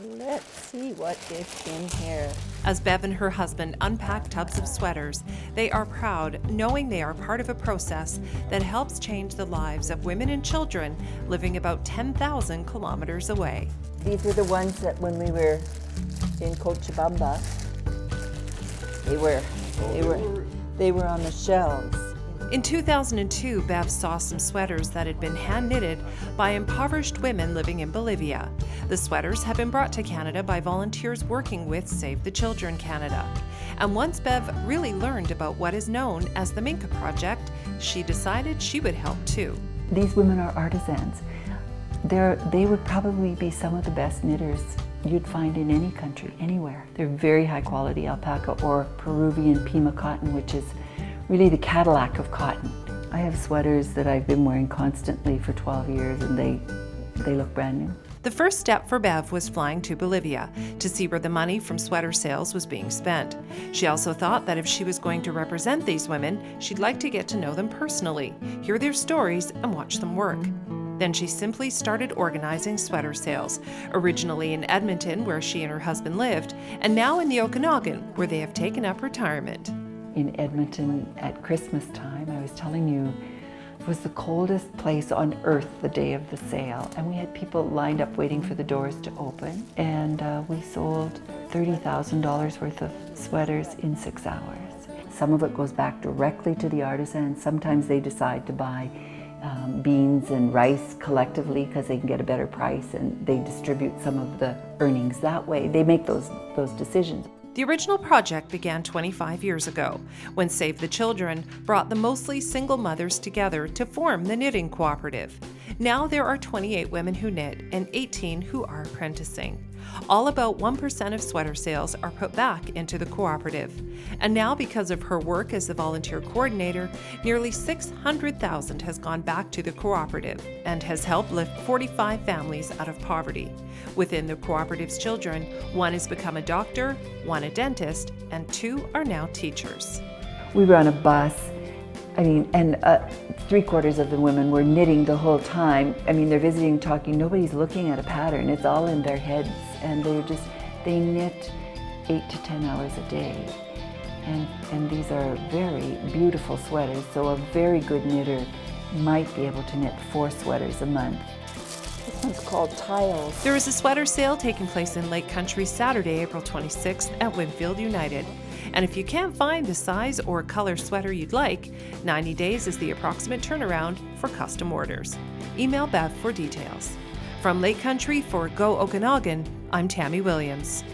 Let's see what is in here. As Bev and her husband unpack tubs of sweaters, they are proud, knowing they are part of a process that helps change the lives of women and children living about 10,000 kilometers away. These were the ones that when we were in Cochabamba, they were on the shelves. In 2002, Bev saw some sweaters that had been hand knitted by impoverished women living in Bolivia. The sweaters have been brought to Canada by volunteers working with Save the Children Canada. And once Bev really learned about what is known as the Minkha project, she decided she would help too. These women are artisans. They would probably be some of the best knitters you'd find in any country, anywhere. They're very high quality alpaca or Peruvian Pima cotton, which is really the Cadillac of cotton. I have sweaters that I've been wearing constantly for 12 years and they look brand new. The first step for Bev was flying to Bolivia to see where the money from sweater sales was being spent. She also thought that if she was going to represent these women, she'd like to get to know them personally, hear their stories, and watch them work. Then she simply started organizing sweater sales, originally in Edmonton, where she and her husband lived, and now in the Okanagan, where they have taken up retirement. In Edmonton at Christmas time, I was telling you, it was the coldest place on earth the day of the sale. And we had people lined up waiting for the doors to open. And we sold $30,000 worth of sweaters in 6 hours. Some of it goes back directly to the artisans. Sometimes they decide to buy beans and rice collectively because they can get a better price, and they distribute some of the earnings that way. They make those decisions. The original project began 25 years ago, when Save the Children brought the mostly single mothers together to form the knitting cooperative. Now there are 28 women who knit and 18 who are apprenticing. All about 1% of sweater sales are put back into the cooperative. And now, because of her work as the volunteer coordinator, nearly $600,000 has gone back to the cooperative and has helped lift 45 families out of poverty. Within the cooperative's children, one has become a doctor, one a dentist, and 2 are now teachers. We were on a bus, and 3/4 of the women were knitting the whole time. They're visiting, talking, nobody's looking at a pattern, it's all in their heads, and they knit 8 to 10 hours a day. And these are very beautiful sweaters, so a very good knitter might be able to knit 4 sweaters a month. This one's called Tiles. There is a sweater sale taking place in Lake Country Saturday, April 26th at Winfield United. And if you can't find the size or color sweater you'd like, 90 days is the approximate turnaround for custom orders. Email Bev for details. From Lake Country for Go Okanagan, I'm Tammy Williams.